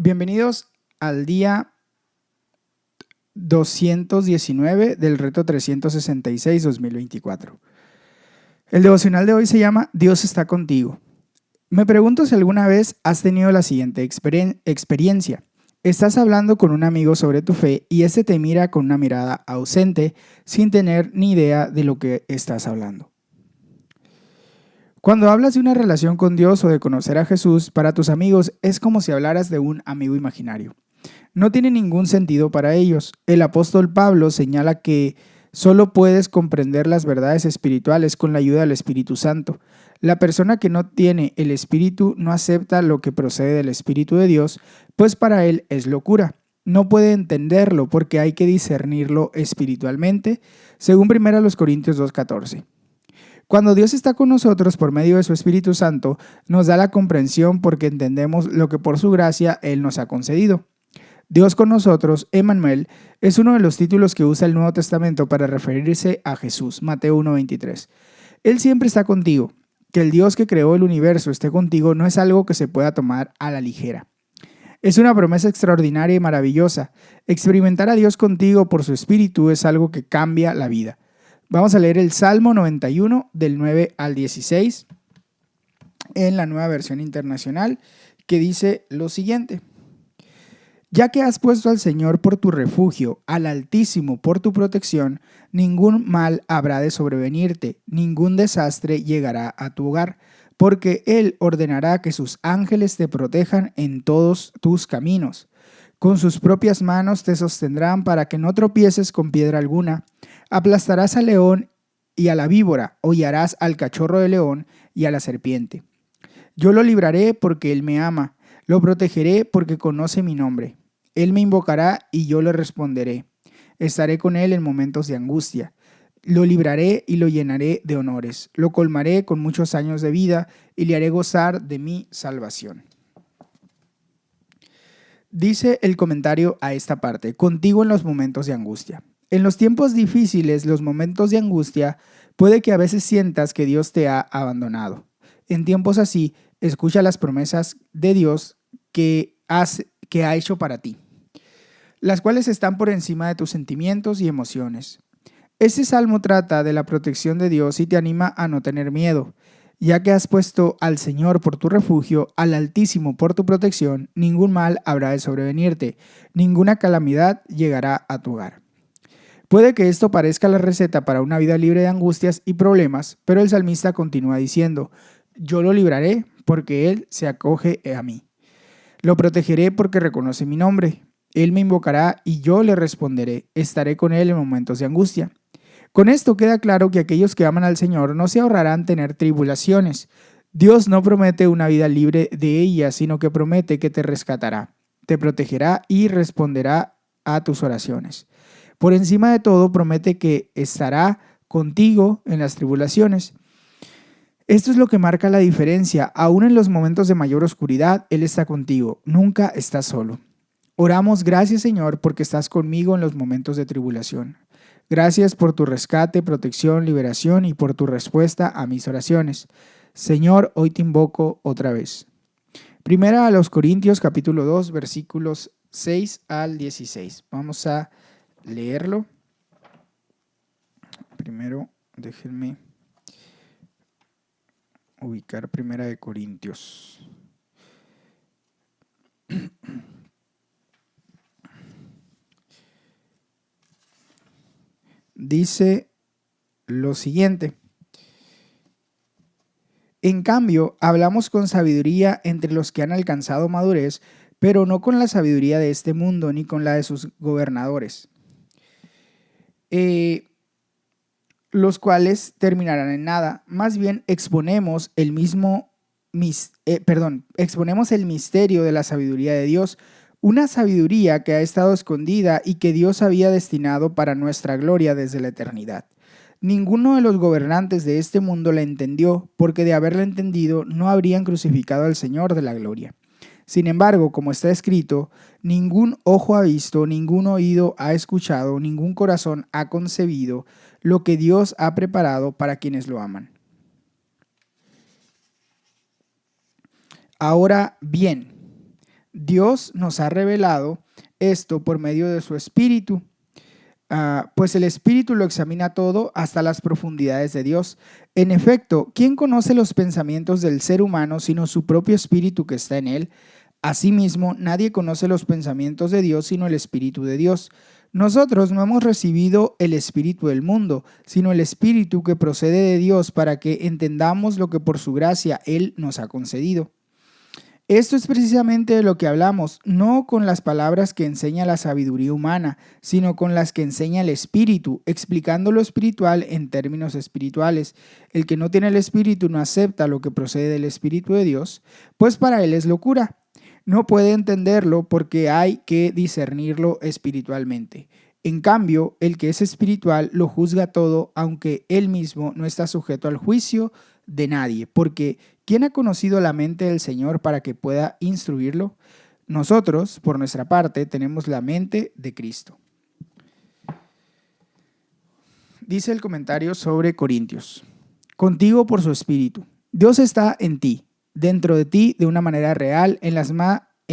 Bienvenidos al día 219 del reto 366-2024. El devocional de hoy se llama Dios está contigo. Me pregunto si alguna vez has tenido la siguiente experiencia. Estás hablando con un amigo sobre tu fe y este te mira con una mirada ausente sin tener ni idea de lo que estás hablando. Cuando hablas de una relación con Dios o de conocer a Jesús, para tus amigos es como si hablaras de un amigo imaginario. No tiene ningún sentido para ellos. El apóstol Pablo señala que solo puedes comprender las verdades espirituales con la ayuda del Espíritu Santo. La persona que no tiene el Espíritu no acepta lo que procede del Espíritu de Dios, pues para él es locura. No puede entenderlo porque hay que discernirlo espiritualmente, según 1 Corintios 2:14. Cuando Dios está con nosotros por medio de su Espíritu Santo, nos da la comprensión porque entendemos lo que por su gracia Él nos ha concedido. Dios con nosotros, Emmanuel, es uno de los títulos que usa el Nuevo Testamento para referirse a Jesús, Mateo 1:23. Él siempre está contigo. Que el Dios que creó el universo esté contigo no es algo que se pueda tomar a la ligera. Es una promesa extraordinaria y maravillosa. Experimentar a Dios contigo por su Espíritu es algo que cambia la vida. Vamos a leer el Salmo 91 del 9 al 16 en la Nueva Versión Internacional, que dice lo siguiente. Ya que has puesto al Señor por tu refugio, al Altísimo por tu protección, ningún mal habrá de sobrevenirte, ningún desastre llegará a tu hogar, porque Él ordenará que sus ángeles te protejan en todos tus caminos. Con sus propias manos te sostendrán para que no tropieces con piedra alguna. Aplastarás al león y a la víbora, hollarás al cachorro de león y a la serpiente. Yo lo libraré porque Él me ama. Lo protegeré porque conoce mi nombre. Él me invocará y yo le responderé. Estaré con él en momentos de angustia. Lo libraré y lo llenaré de honores. Lo colmaré con muchos años de vida y le haré gozar de mi salvación. Dice el comentario a esta parte, contigo en los momentos de angustia. En los tiempos difíciles, los momentos de angustia, puede que a veces sientas que Dios te ha abandonado. En tiempos así, escucha las promesas de Dios que ha hecho para ti, las cuales están por encima de tus sentimientos y emociones. Este salmo trata de la protección de Dios y te anima a no tener miedo. Ya que has puesto al Señor por tu refugio, al Altísimo por tu protección, ningún mal habrá de sobrevenirte, ninguna calamidad llegará a tu hogar. Puede que esto parezca la receta para una vida libre de angustias y problemas, pero el salmista continúa diciendo, yo lo libraré porque Él se acoge a mí. Lo protegeré porque reconoce mi nombre. Él me invocará y yo le responderé. Estaré con Él en momentos de angustia. Con esto queda claro que aquellos que aman al Señor no se ahorrarán tener tribulaciones. Dios no promete una vida libre de ellas, sino que promete que te rescatará, te protegerá y responderá a tus oraciones. Por encima de todo, promete que estará contigo en las tribulaciones. Esto es lo que marca la diferencia. Aún en los momentos de mayor oscuridad, Él está contigo. Nunca estás solo. Oramos, gracias Señor, porque estás conmigo en los momentos de tribulación. Gracias por tu rescate, protección, liberación y por tu respuesta a mis oraciones. Señor, hoy te invoco otra vez. Primera a los Corintios capítulo 2 versículos 6 al 16. Vamos a leerlo. Primero, déjenme ubicar Primera de Corintios. Dice lo siguiente. En cambio, hablamos con sabiduría entre los que han alcanzado madurez, pero no con la sabiduría de este mundo ni con la de sus gobernadores, los cuales terminarán en nada. Más bien exponemos el misterio de la sabiduría de Dios, una sabiduría que ha estado escondida y que Dios había destinado para nuestra gloria desde la eternidad. Ninguno de los gobernantes de este mundo la entendió, porque de haberla entendido no habrían crucificado al Señor de la gloria. Sin embargo, como está escrito, ningún ojo ha visto, ningún oído ha escuchado, ningún corazón ha concebido lo que Dios ha preparado para quienes lo aman. Ahora bien, Dios nos ha revelado esto por medio de su Espíritu. Pues el Espíritu lo examina todo hasta las profundidades de Dios. En efecto, ¿quién conoce los pensamientos del ser humano sino su propio Espíritu que está en él? Asimismo, nadie conoce los pensamientos de Dios sino el Espíritu de Dios. Nosotros no hemos recibido el Espíritu del mundo, sino el Espíritu que procede de Dios para que entendamos lo que por su gracia Él nos ha concedido. Esto es precisamente de lo que hablamos, no con las palabras que enseña la sabiduría humana, sino con las que enseña el Espíritu, explicando lo espiritual en términos espirituales. El que no tiene el Espíritu no acepta lo que procede del Espíritu de Dios, pues para él es locura. No puede entenderlo porque hay que discernirlo espiritualmente. En cambio, el que es espiritual lo juzga todo, aunque él mismo no está sujeto al juicio de nadie, porque ¿quién ha conocido la mente del Señor para que pueda instruirlo? Nosotros, por nuestra parte, tenemos la mente de Cristo. Dice el comentario sobre Corintios: contigo por su Espíritu. Dios está en ti, dentro de ti de una manera real, en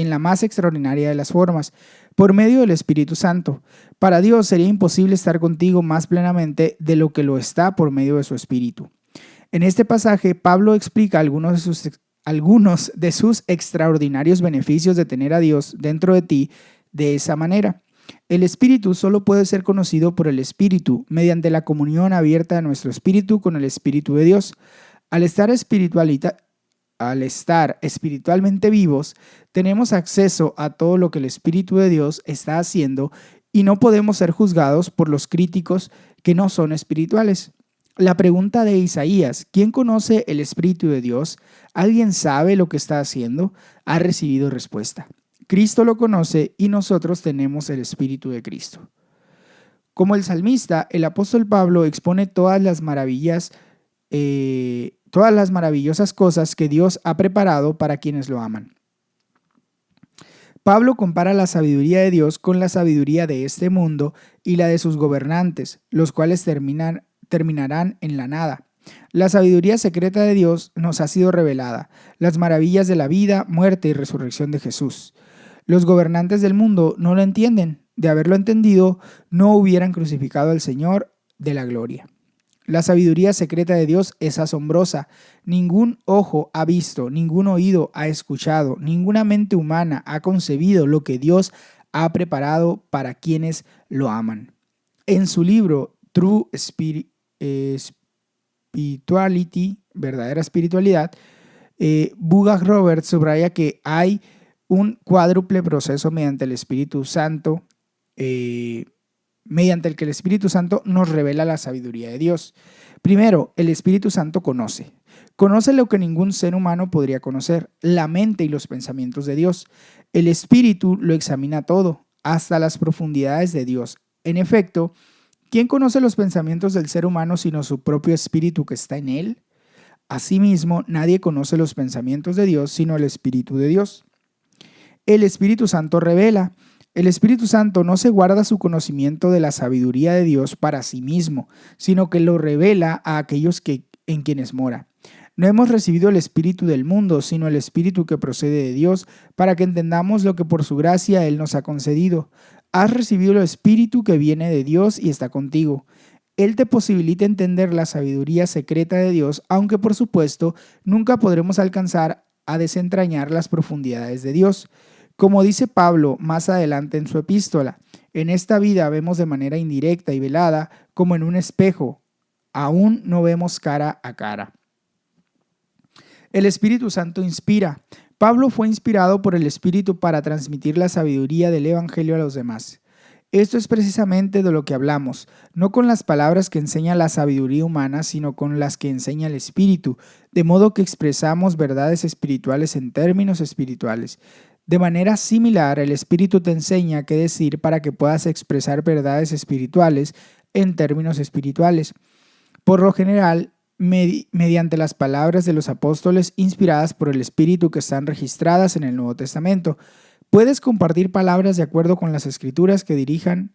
la más extraordinaria de las formas, por medio del Espíritu Santo. Para Dios sería imposible estar contigo más plenamente de lo que lo está por medio de su Espíritu. En este pasaje, Pablo explica algunos de sus extraordinarios beneficios de tener a Dios dentro de ti de esa manera. El Espíritu solo puede ser conocido por el Espíritu, mediante la comunión abierta de nuestro Espíritu con el Espíritu de Dios. Al estar espiritualmente vivos, tenemos acceso a todo lo que el Espíritu de Dios está haciendo y no podemos ser juzgados por los críticos que no son espirituales. La pregunta de Isaías, ¿quién conoce el Espíritu de Dios? ¿Alguien sabe lo que está haciendo? Ha recibido respuesta. Cristo lo conoce y nosotros tenemos el Espíritu de Cristo. Como el salmista, el apóstol Pablo expone todas las maravillosas cosas que Dios ha preparado para quienes lo aman. Pablo compara la sabiduría de Dios con la sabiduría de este mundo y la de sus gobernantes, los cuales terminarán en la nada. La sabiduría secreta de Dios nos ha sido revelada, las maravillas de la vida, muerte y resurrección de Jesús. Los gobernantes del mundo no lo entienden. De haberlo entendido, no hubieran crucificado al Señor de la gloria. La sabiduría secreta de Dios es asombrosa. Ningún ojo ha visto, ningún oído ha escuchado, ninguna mente humana ha concebido lo que Dios ha preparado para quienes lo aman. En su libro True Spirituality, verdadera espiritualidad, Bugach Robert subraya que hay un cuádruple proceso mediante el Espíritu Santo, mediante el que el Espíritu Santo nos revela la sabiduría de Dios. Primero, el Espíritu Santo conoce lo que ningún ser humano podría conocer, la mente y los pensamientos de Dios. El Espíritu lo examina todo, hasta las profundidades de Dios. En efecto, ¿quién conoce los pensamientos del ser humano sino su propio Espíritu que está en él? Asimismo, nadie conoce los pensamientos de Dios sino el Espíritu de Dios. El Espíritu Santo revela. El Espíritu Santo no se guarda su conocimiento de la sabiduría de Dios para sí mismo, sino que lo revela a aquellos en quienes mora. No hemos recibido el Espíritu del mundo, sino el Espíritu que procede de Dios, para que entendamos lo que por su gracia Él nos ha concedido. Has recibido el Espíritu que viene de Dios y está contigo. Él te posibilita entender la sabiduría secreta de Dios, aunque por supuesto nunca podremos alcanzar a desentrañar las profundidades de Dios. Como dice Pablo más adelante en su epístola, en esta vida vemos de manera indirecta y velada, como en un espejo, aún no vemos cara a cara. El Espíritu Santo inspira. Pablo fue inspirado por el Espíritu para transmitir la sabiduría del Evangelio a los demás. Esto es precisamente de lo que hablamos, no con las palabras que enseña la sabiduría humana, sino con las que enseña el Espíritu, de modo que expresamos verdades espirituales en términos espirituales. De manera similar, el Espíritu te enseña qué decir para que puedas expresar verdades espirituales en términos espirituales. Por lo general, mediante las palabras de los apóstoles inspiradas por el Espíritu que están registradas en el Nuevo Testamento. Puedes compartir palabras de acuerdo con las Escrituras que dirijan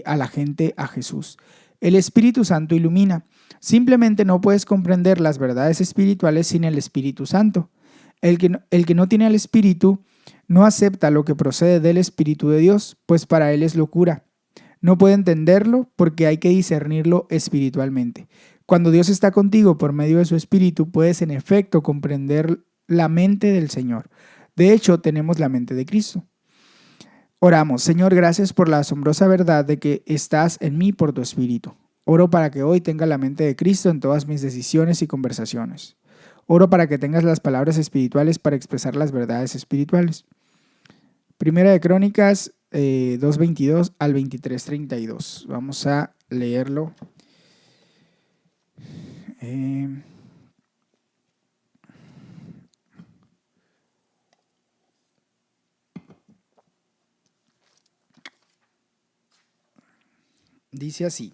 a la gente a Jesús. El Espíritu Santo ilumina. Simplemente no puedes comprender las verdades espirituales sin el Espíritu Santo. El que no tiene al Espíritu No acepta lo que procede del Espíritu de Dios, pues para él es locura. No puede entenderlo porque hay que discernirlo espiritualmente. Cuando Dios está contigo por medio de su Espíritu, puedes en efecto comprender la mente del Señor. De hecho, tenemos la mente de Cristo. Oramos, Señor, gracias por la asombrosa verdad de que estás en mí por tu Espíritu. Oro para que hoy tenga la mente de Cristo en todas mis decisiones y conversaciones. Oro para que tengas las palabras espirituales para expresar las verdades espirituales. Primera de Crónicas 2:22 al 23:32. Vamos a leerlo. Eh, dice así.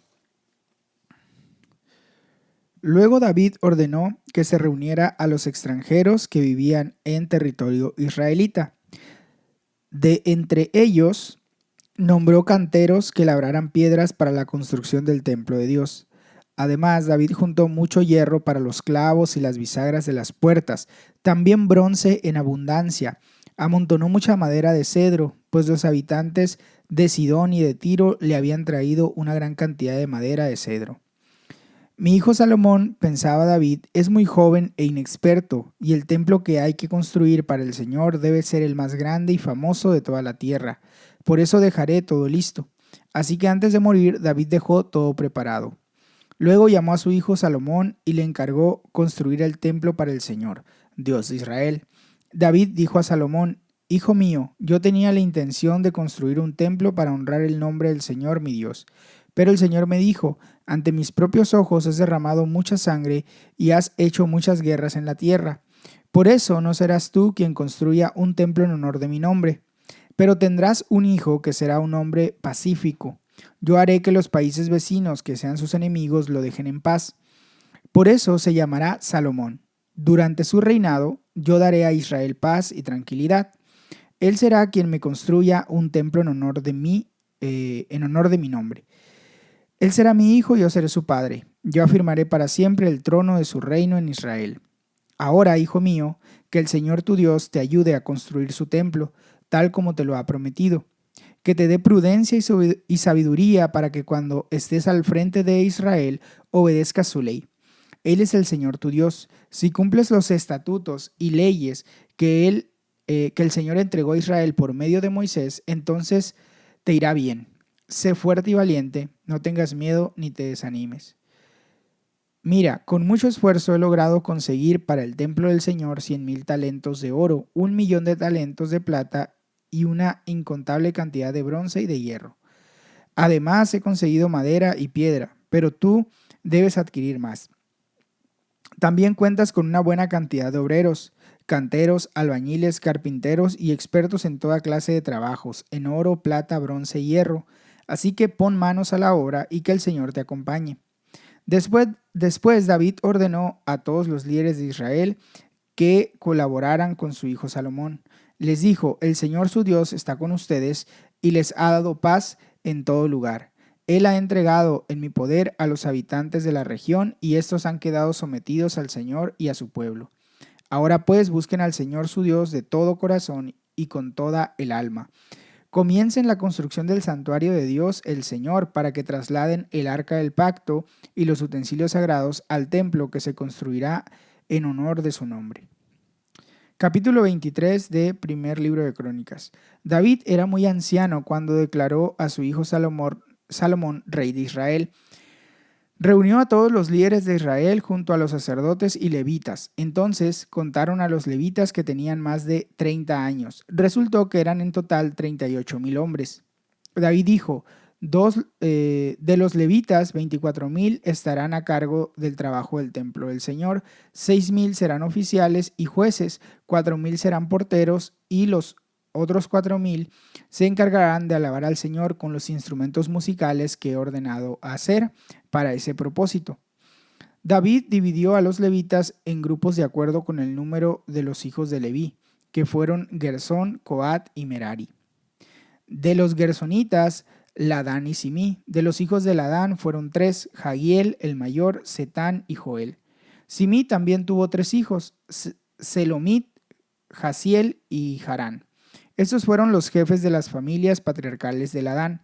Luego David ordenó que se reuniera a los extranjeros que vivían en territorio israelita. De entre ellos nombró canteros que labraran piedras para la construcción del templo de Dios. Además, David juntó mucho hierro para los clavos y las bisagras de las puertas, también bronce en abundancia. Amontonó mucha madera de cedro, pues los habitantes de Sidón y de Tiro le habían traído una gran cantidad de madera de cedro. Mi hijo Salomón, pensaba David, es muy joven e inexperto, y el templo que hay que construir para el Señor debe ser el más grande y famoso de toda la tierra. Por eso dejaré todo listo. Así que antes de morir, David dejó todo preparado. Luego llamó a su hijo Salomón y le encargó construir el templo para el Señor, Dios de Israel. David dijo a Salomón: Hijo mío, yo tenía la intención de construir un templo para honrar el nombre del Señor mi Dios. Pero el Señor me dijo: Ante mis propios ojos has derramado mucha sangre y has hecho muchas guerras en la tierra. Por eso no serás tú quien construya un templo en honor de mi nombre. Pero tendrás un hijo que será un hombre pacífico. Yo haré que los países vecinos, que sean sus enemigos, lo dejen en paz. Por eso se llamará Salomón. Durante su reinado, yo daré a Israel paz y tranquilidad. Él será quien me construya un templo en honor de mi nombre. Él será mi hijo y yo seré su padre. Yo afirmaré para siempre el trono de su reino en Israel. Ahora, hijo mío, que el Señor tu Dios te ayude a construir su templo, tal como te lo ha prometido. Que te dé prudencia y sabiduría para que cuando estés al frente de Israel obedezcas su ley. Él es el Señor tu Dios. Si cumples los estatutos y leyes que el Señor entregó a Israel por medio de Moisés, entonces te irá bien. Sé fuerte y valiente, no tengas miedo ni te desanimes. Mira, con mucho esfuerzo he logrado conseguir para el templo del Señor 100,000 talentos de oro, 1,000,000 de talentos de plata y una incontable cantidad de bronce y de hierro. Además he conseguido madera y piedra, pero tú debes adquirir más. También cuentas con una buena cantidad de obreros, canteros, albañiles, carpinteros y expertos en toda clase de trabajos, en oro, plata, bronce y hierro. Así que pon manos a la obra y que el Señor te acompañe. Después David ordenó a todos los líderes de Israel que colaboraran con su hijo Salomón. Les dijo: El Señor su Dios está con ustedes y les ha dado paz en todo lugar. Él ha entregado en mi poder a los habitantes de la región y estos han quedado sometidos al Señor y a su pueblo. Ahora pues busquen al Señor su Dios de todo corazón y con toda el alma. Comiencen la construcción del santuario de Dios el Señor para que trasladen el arca del pacto y los utensilios sagrados al templo que se construirá en honor de su nombre. Capítulo 23 de primer libro de Crónicas. David era muy anciano cuando declaró a su hijo Salomón, rey de Israel. Reunió a todos los líderes de Israel junto a los sacerdotes y levitas. Entonces contaron a los levitas que tenían más de 30 años. Resultó que eran en total 38,000 hombres. David dijo: de los levitas, 24,000 estarán a cargo del trabajo del templo del Señor, 6,000 serán oficiales y jueces, 4,000 serán porteros y los otros 4,000 se encargarán de alabar al Señor con los instrumentos musicales que he ordenado hacer para ese propósito. David dividió a los levitas en grupos de acuerdo con el número de los hijos de Leví, que fueron Gersón, Coat y Merari. De los gersonitas, Ladán y Simí. De los hijos de Ladán fueron 3, Jagiel, el mayor, Setán y Joel. Simí también tuvo 3 hijos, Selomit, Jaziel y Harán. Estos fueron los jefes de las familias patriarcales de Ladán.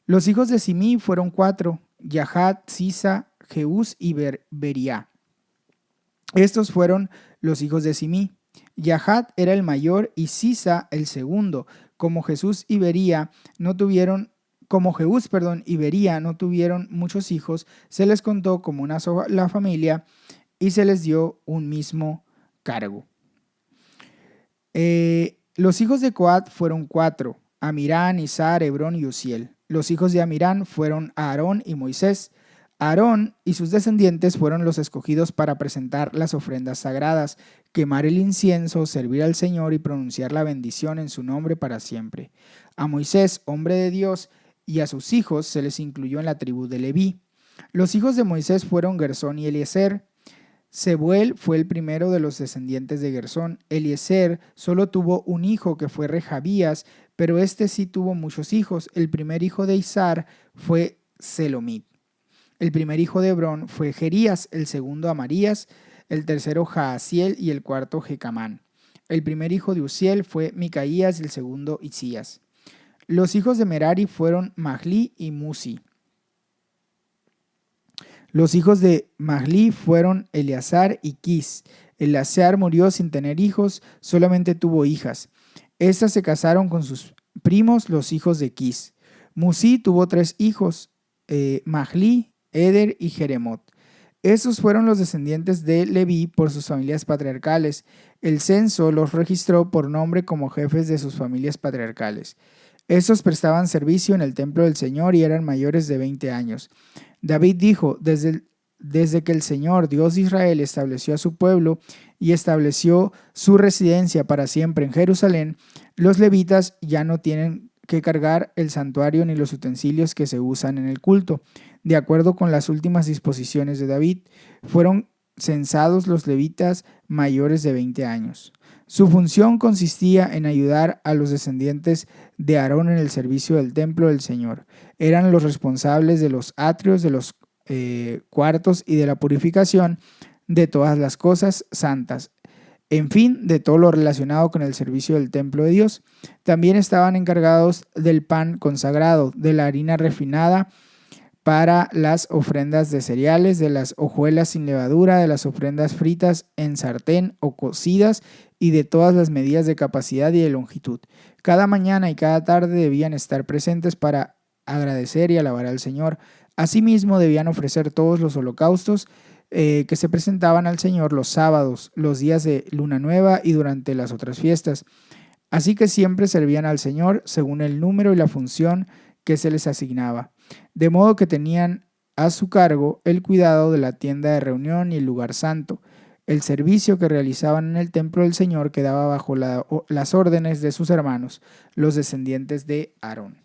Los hijos de Simí fueron 4, Yahat, Sisa, Jeús y Bería. Estos fueron los hijos de Simí. Yahat era el mayor y Sisa el segundo. Como Jeús y Bería no tuvieron muchos hijos, se les contó como una sola familia y se les dio un mismo cargo. Los hijos de Coat fueron 4, Amirán, Izar, Hebrón y Uziel. Los hijos de Amirán fueron Aarón y Moisés. Aarón y sus descendientes fueron los escogidos para presentar las ofrendas sagradas, quemar el incienso, servir al Señor y pronunciar la bendición en su nombre para siempre. A Moisés, hombre de Dios, y a sus hijos se les incluyó en la tribu de Leví. Los hijos de Moisés fueron Gersón y Eliezer. Sebuel fue el primero de los descendientes de Gersón. Eliezer solo tuvo un hijo que fue Rehabías, pero este sí tuvo muchos hijos. El primer hijo de Izar fue Selomit. El primer hijo de Hebrón fue Jerías, el segundo Amarías, el tercero Jaasiel y el cuarto Jecamán. El primer hijo de Uziel fue Micaías y el segundo Isías. Los hijos de Merari fueron Mahli y Musi. Los hijos de Mahli fueron Eleazar y Quis. Eleazar murió sin tener hijos, solamente tuvo hijas. Estas se casaron con sus primos, los hijos de Quis. Musi tuvo 3 hijos, Mahli, Eder y Jeremot. Estos fueron los descendientes de Leví por sus familias patriarcales. El censo los registró por nombre como jefes de sus familias patriarcales. Estos prestaban servicio en el templo del Señor y eran mayores de 20 años. David dijo, desde que el Señor, Dios de Israel, estableció a su pueblo y estableció su residencia para siempre en Jerusalén, los levitas ya no tienen que cargar el santuario ni los utensilios que se usan en el culto. De acuerdo con las últimas disposiciones de David, fueron censados los levitas mayores de 20 años. Su función consistía en ayudar a los descendientes de Aarón en el servicio del templo del Señor. Eran los responsables de los atrios, de los cuartos y de la purificación de todas las cosas santas. En fin, de todo lo relacionado con el servicio del templo de Dios. También estaban encargados del pan consagrado, de la harina refinada para las ofrendas de cereales, de las hojuelas sin levadura, de las ofrendas fritas en sartén o cocidas y de todas las medidas de capacidad y de longitud. Cada mañana y cada tarde debían estar presentes para agradecer y alabar al Señor. Asimismo, debían ofrecer todos los holocaustos que se presentaban al Señor los sábados, los días de luna nueva y durante las otras fiestas. Así que siempre servían al Señor según el número y la función que se les asignaba. De modo que tenían a su cargo el cuidado de la tienda de reunión y el lugar santo. El servicio que realizaban en el templo del Señor quedaba bajo las órdenes de sus hermanos, los descendientes de Aarón.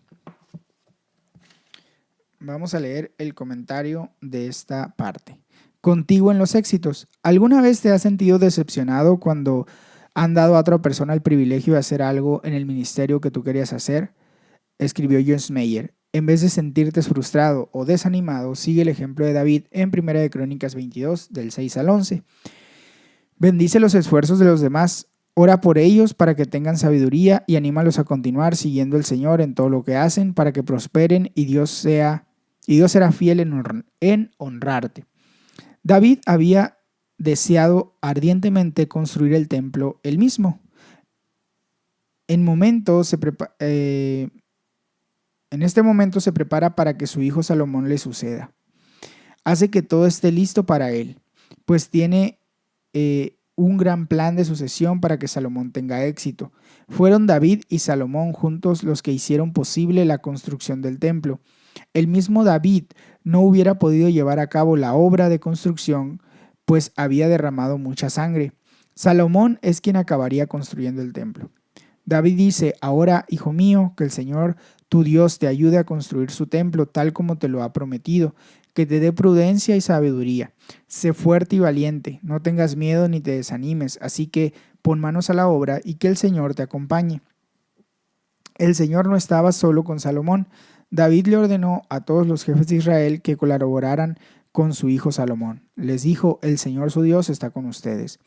Vamos a leer el comentario de esta parte. Contigo en los éxitos. ¿Alguna vez te has sentido decepcionado cuando han dado a otra persona el privilegio de hacer algo en el ministerio que tú querías hacer? Escribió John Mayer. En vez de sentirte frustrado o desanimado, sigue el ejemplo de David en 1 de Crónicas 22, del 6 al 11. Bendice los esfuerzos de los demás, ora por ellos para que tengan sabiduría y anímalos a continuar siguiendo al Señor en todo lo que hacen para que prosperen y Dios será fiel en honrarte. David había deseado ardientemente construir el templo él mismo. En este momento se prepara para que su hijo Salomón le suceda. Hace que todo esté listo para él, pues tiene un gran plan de sucesión para que Salomón tenga éxito. Fueron David y Salomón juntos los que hicieron posible la construcción del templo. El mismo David no hubiera podido llevar a cabo la obra de construcción, pues había derramado mucha sangre. Salomón es quien acabaría construyendo el templo. David dice, ahora, hijo mío, que el Señor tu Dios te ayude a construir su templo tal como te lo ha prometido, que te dé prudencia y sabiduría. Sé fuerte y valiente, no tengas miedo ni te desanimes, así que pon manos a la obra y que el Señor te acompañe. El Señor no estaba solo con Salomón. David le ordenó a todos los jefes de Israel que colaboraran con su hijo Salomón. Les dijo, el Señor su Dios está con ustedes.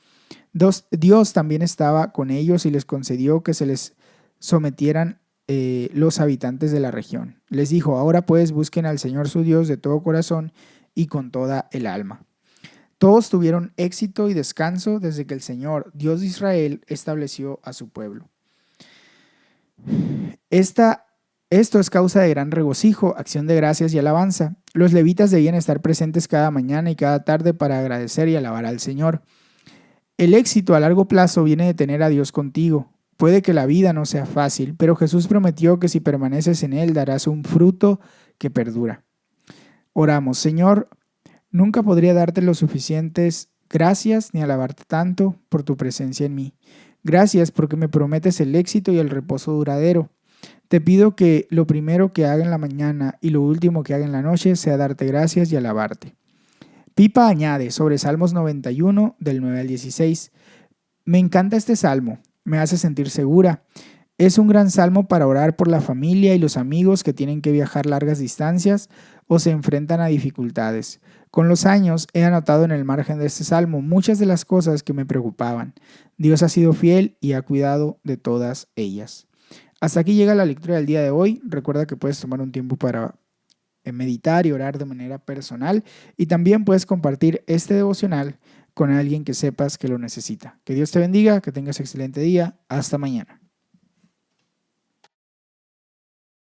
Dios también estaba con ellos y les concedió que se les sometieran los habitantes de la región. Les dijo: ahora pues busquen al Señor su Dios de todo corazón y con toda el alma. Todos tuvieron éxito y descanso desde que el Señor, Dios de Israel, estableció a su pueblo. Esto es causa de gran regocijo, acción de gracias y alabanza. Los levitas debían estar presentes cada mañana y cada tarde para agradecer y alabar al Señor. El éxito a largo plazo viene de tener a Dios contigo. Puede que la vida no sea fácil, pero Jesús prometió que si permaneces en Él darás un fruto que perdura. Oramos: Señor, nunca podría darte los suficientes gracias ni alabarte tanto por tu presencia en mí. Gracias porque me prometes el éxito y el reposo duradero. Te pido que lo primero que haga en la mañana y lo último que haga en la noche sea darte gracias y alabarte. Pipa añade sobre Salmos 91 del 9 al 16. Me encanta este salmo, me hace sentir segura. Es un gran salmo para orar por la familia y los amigos que tienen que viajar largas distancias o se enfrentan a dificultades. Con los años he anotado en el margen de este salmo muchas de las cosas que me preocupaban. Dios ha sido fiel y ha cuidado de todas ellas. Hasta aquí llega la lectura del día de hoy. Recuerda que puedes tomar un tiempo para meditar y orar de manera personal, y también puedes compartir este devocional con alguien que sepas que lo necesita. Que Dios te bendiga, que tengas excelente día. Hasta mañana.